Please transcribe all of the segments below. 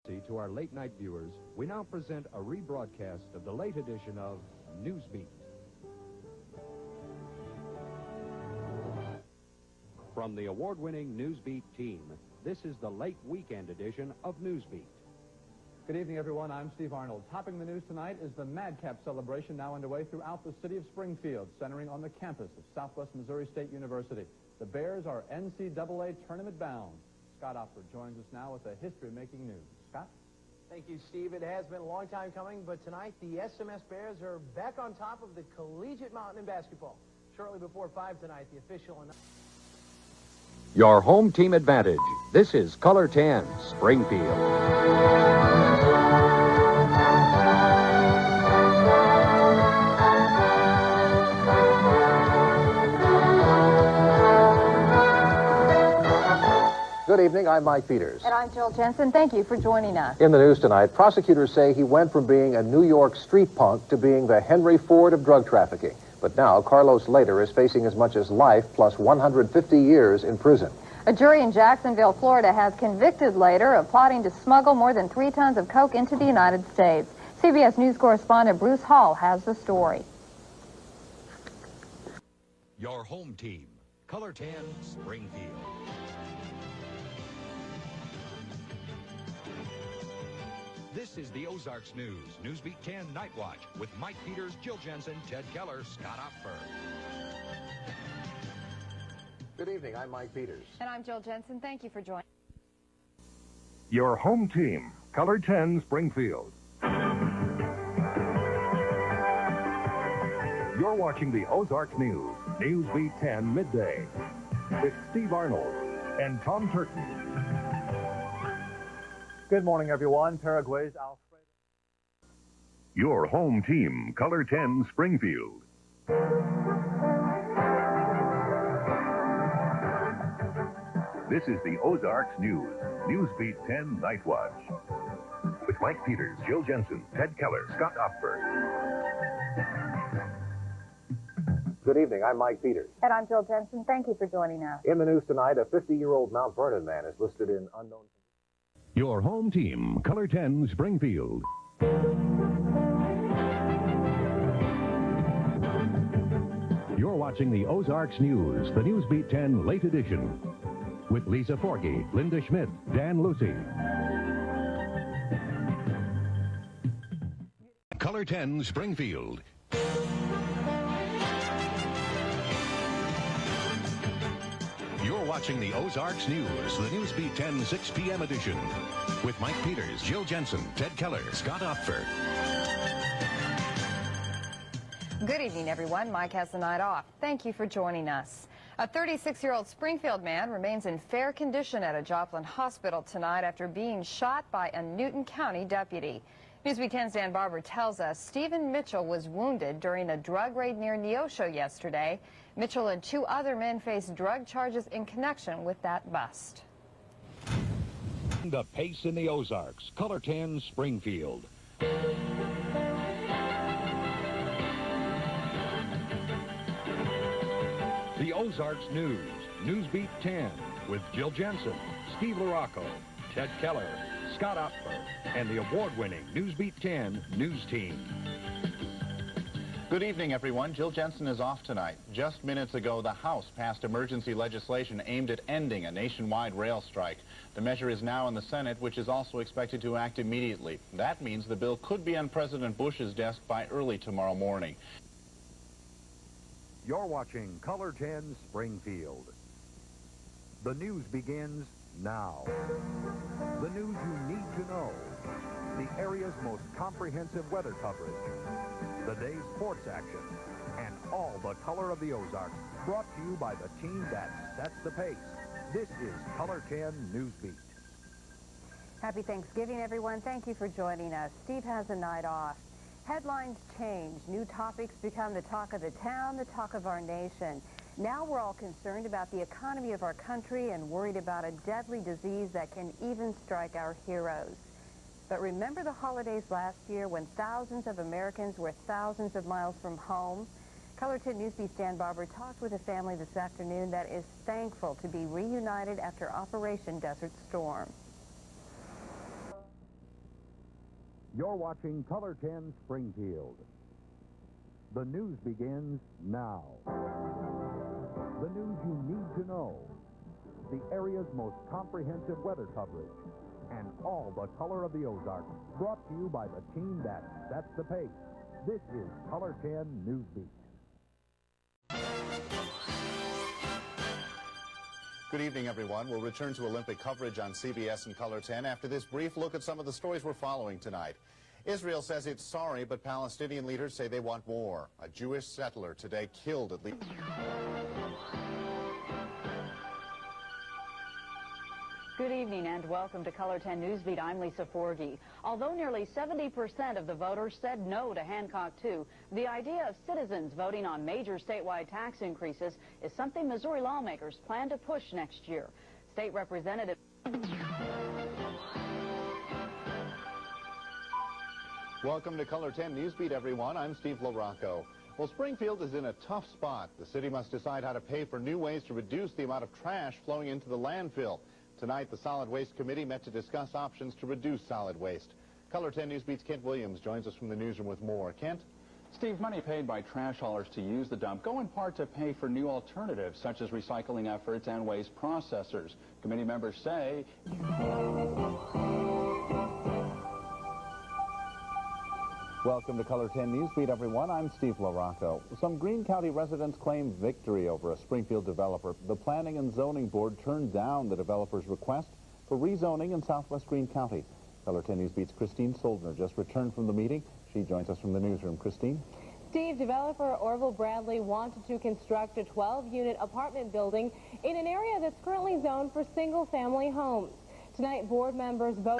To our late-night viewers, we now present a rebroadcast of the late edition of Newsbeat. From the award-winning Newsbeat team, this is the late weekend edition of Newsbeat. Good evening, everyone. I'm Steve Arnold. Topping the news tonight is the Madcap celebration now underway throughout the city of Springfield, centering on the campus of Southwest Missouri State University. The Bears are NCAA tournament bound. Scott Opfer joins us now with the history-making news. Scott? Thank you, Steve. It has been a long time coming, but tonight the SMS Bears are back on top of the collegiate mountain in basketball. Shortly before 5 tonight, the official announcement. Your home team advantage. This is Color 10, Springfield. Good evening, I'm Mike Peters. And I'm Jill Jensen. Thank you for joining us. In the news tonight, prosecutors say he went from being a New York street punk to being the Henry Ford of drug trafficking. But now, Carlos Lader is facing as much as life plus 150 years in prison. A jury in Jacksonville, Florida has convicted Lader of plotting to smuggle more than 3 tons of coke into the United States. CBS News correspondent Bruce Hall has the story. Your home team, Color 10, Springfield. This is the Ozarks News, Newsbeat 10 Night Watch, with Mike Peters, Jill Jensen, Ted Keller, Scott Opfer. Good evening, I'm Mike Peters. And I'm Jill Jensen. Thank you for joining. Your home team, Color 10 Springfield. You're watching the Ozarks News, Newsbeat 10 Midday, with Steve Arnold and Tom Turton. Good morning, everyone. Paraguay's Alfredo. Your home team, Color 10 Springfield. This is the Ozarks News, Newsbeat 10 Night Watch, with Mike Peters, Jill Jensen, Ted Keller, Scott Opfer. Good evening, I'm Mike Peters. And I'm Jill Jensen. Thank you for joining us. In the news tonight, a 50-year-old Mount Vernon man is listed in unknown... Your home team, Color 10 Springfield. You're watching the Ozarks News, the Newsbeat 10 Late Edition, with Lisa Forkey, Linda Schmidt, Dan Lucy. Color 10 Springfield. You're watching the Ozarks News, the Newsbeat 10 6 p.m. edition, with Mike Peters, Jill Jensen, Ted Keller, Scott Opfer. Good evening, everyone. Mike has the night off. Thank you for joining us. A 36-year-old Springfield man remains in fair condition at a Joplin hospital tonight after being shot by a Newton County deputy. Newsweek 10's Dan Barber tells us Stephen Mitchell was wounded during a drug raid near Neosho yesterday. Mitchell and 2 other men face drug charges in connection with that bust. The pace in the Ozarks, Color 10 Springfield. The Ozarks News, Newsbeat 10, with Jill Jensen, Steve LaRocco, Ted Keller, Scott Opfer, and the award-winning Newsbeat 10 News Team. Good evening, everyone. Jill Jensen is off tonight. Just minutes ago, the House passed emergency legislation aimed at ending a nationwide rail strike. The measure is now in the Senate, which is also expected to act immediately. That means the bill could be on President Bush's desk by early tomorrow morning. You're watching Color 10 Springfield. The news begins now. The news you need to know. The area's most comprehensive weather coverage. The day's sports action. And all the color of the Ozarks. Brought to you by the team that sets the pace. This is Color 10 Newsbeat. Happy Thanksgiving, everyone. Thank you for joining us. Steve has a night off. Headlines change. New topics become the talk of the town, the talk of our nation. Now we're all concerned about the economy of our country and worried about a deadly disease that can even strike our heroes. But remember the holidays last year when thousands of Americans were thousands of miles from home? Color 10 Newsbeat's Dan Barber talked with a family this afternoon that is thankful to be reunited after Operation Desert Storm. You're watching Color 10 Springfield. The news begins now. The news you need to know. The area's most comprehensive weather coverage. And all the color of the Ozarks, brought to you by the team that sets the pace. This is Color 10 Newsbeat. Good evening, everyone. We'll return to Olympic coverage on CBS and Color 10 after this brief look at some of the stories we're following tonight. Israel says it's sorry, but Palestinian leaders say they want more. A Jewish settler today killed at least... Good evening and welcome to Color 10 Newsbeat. I'm Lisa Forgey. Although nearly 70% of the voters said no to Hancock 2, the idea of citizens voting on major statewide tax increases is something Missouri lawmakers plan to push next year. State Representative... Welcome to Color 10 Newsbeat, everyone. I'm Steve LaRocco. Well, Springfield is in a tough spot. The city must decide how to pay for new ways to reduce the amount of trash flowing into the landfill. Tonight, the Solid Waste Committee met to discuss options to reduce solid waste. Color 10 Newsbeat's Kent Williams joins us from the newsroom with more. Kent? Steve, money paid by trash haulers to use the dump go in part to pay for new alternatives, such as recycling efforts and waste processors. Committee members say... Welcome to Color 10 Newsbeat, everyone. I'm Steve LaRocco. Some Greene County residents claim victory over a Springfield developer. The Planning and Zoning Board turned down the developer's request for rezoning in southwest Greene County. Color 10 Newsbeat's Christine Soldner just returned from the meeting. She joins us from the newsroom. Christine? Steve, developer Orville Bradley wanted to construct a 12-unit apartment building in an area that's currently zoned for single-family homes. Tonight, board members vote...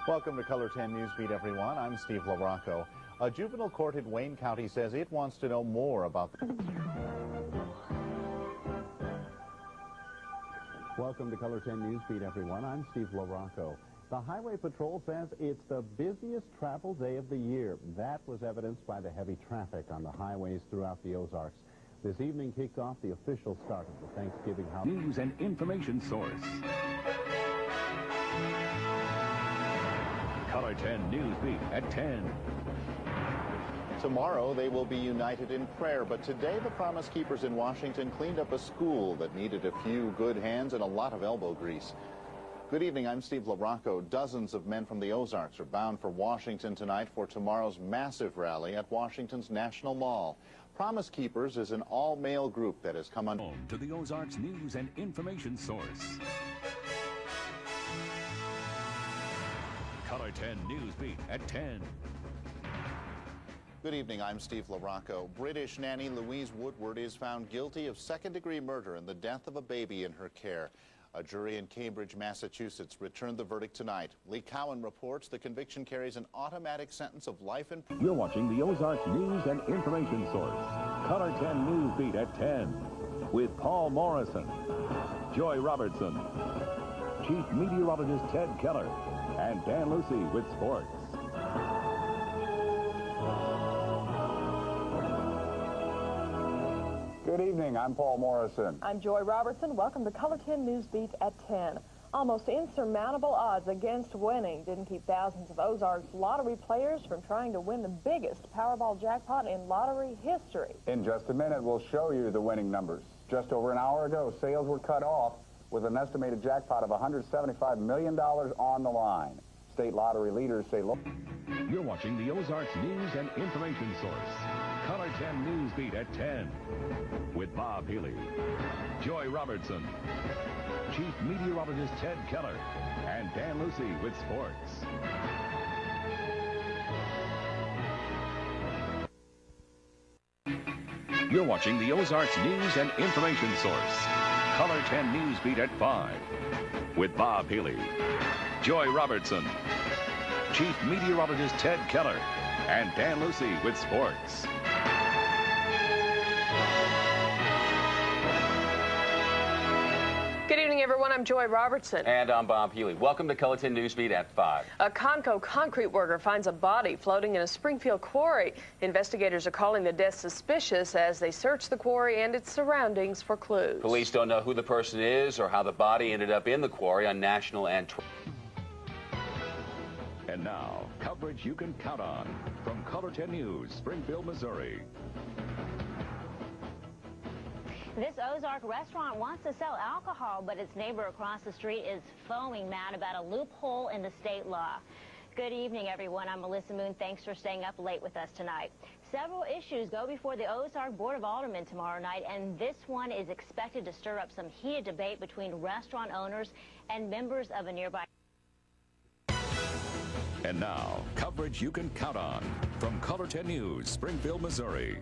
Welcome to Color 10 Newsbeat, everyone. I'm Steve LaRocco. A juvenile court in Wayne County says it wants to know more about the... Welcome to Color 10 Newsbeat, everyone. I'm Steve LaRocco. The Highway Patrol says it's the busiest travel day of the year. That was evidenced by the heavy traffic on the highways throughout the Ozarks. This evening kicked off the official start of the Thanksgiving holiday. News and information source. Color 10 Newsbeat at 10. Tomorrow, they will be united in prayer, but today the Promise Keepers in Washington cleaned up a school that needed a few good hands and a lot of elbow grease. Good evening, I'm Steve LaRocco. Dozens of men from the Ozarks are bound for Washington tonight for tomorrow's massive rally at Washington's National Mall. Promise Keepers is an all-male group that has come on... Home to the Ozarks news and information source. Color 10 Newsbeat at 10. Good evening, I'm Steve LaRocco. British nanny Louise Woodward is found guilty of second-degree murder in the death of a baby in her care. A jury in Cambridge, Massachusetts returned the verdict tonight. Lee Cowan reports the conviction carries an automatic sentence of life in prison. You're watching the Ozarks news and information source. Color 10 Newsbeat at 10 with Paul Morrison, Joy Robertson, Chief Meteorologist Ted Keller, and Dan Lucy with sports. Good evening, I'm Paul Morrison. I'm Joy Robertson. Welcome to Color 10 Newsbeat at 10. Almost insurmountable odds against winning didn't keep thousands of Ozarks lottery players from trying to win the biggest Powerball jackpot in lottery history. In just a minute, we'll show you the winning numbers. Just over an hour ago, sales were cut off with an estimated jackpot of $175 million on the line. State lottery leaders say... You're watching the Ozarks news and information source. Color 10 Newsbeat at 10 with Bob Healy, Joy Robertson, Chief Meteorologist Ted Keller, and Dan Lucy with sports. You're watching the Ozarks news and information source. Color 10 Newsbeat at 5 with Bob Healy, Joy Robertson, Chief Meteorologist Ted Keller, and Dan Lucy with sports. Good evening, evening, everyone. I'm Joy Robertson. And I'm Bob Healy. Welcome to Color 10 Newsbeat at 5. A Conco concrete worker finds a body floating in a Springfield quarry. Investigators are calling the death suspicious as they search the quarry and its surroundings for clues. Police don't know who the person is or how the body ended up in the quarry on National and... And now, coverage you can count on from Color 10 News, Springfield, Missouri. This Ozark restaurant wants to sell alcohol, but its neighbor across the street is foaming mad about a loophole in the state law. Good evening, everyone. I'm Melissa Moon. Thanks for staying up late with us tonight. Several issues go before the Ozark Board of Aldermen tomorrow night, and this one is expected to stir up some heated debate between restaurant owners and members of a nearby... And now, coverage you can count on from Color 10 News, Springfield, Missouri.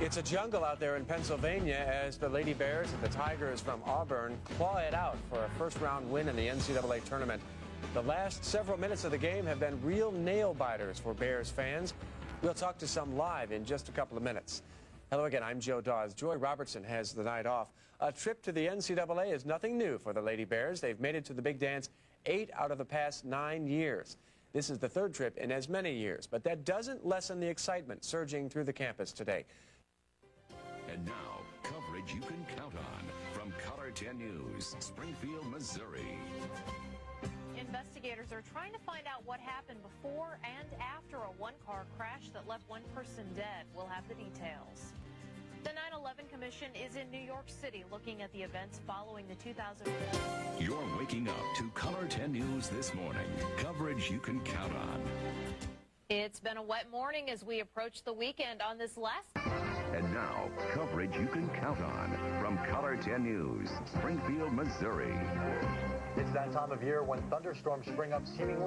It's a jungle out there in Pennsylvania as the Lady Bears and the Tigers from Auburn claw it out for a first-round win in the NCAA tournament. The last several minutes of the game have been real nail-biters for Bears fans. We'll talk to some live in just a couple of minutes. Hello again, I'm Joe Dawes. Joy Robertson has the night off. A trip to the NCAA is nothing new for the Lady Bears. They've made it to the big dance 8 out of the past 9 years. This is the third trip in as many years, but that doesn't lessen the excitement surging through the campus today. And now, coverage you can count on from Color 10 News, Springfield, Missouri. Investigators are trying to find out what happened before and after a one-car crash that left one person dead. We'll have the details. The 9/11 Commission is in New York City looking at the events following the 2000... You're waking up to Color 10 News this morning. Coverage you can count on. It's been a wet morning as we approach the weekend on this last... And now, coverage you can count on from Color 10 News, Springfield, Missouri. It's that time of year when thunderstorms spring up seemingly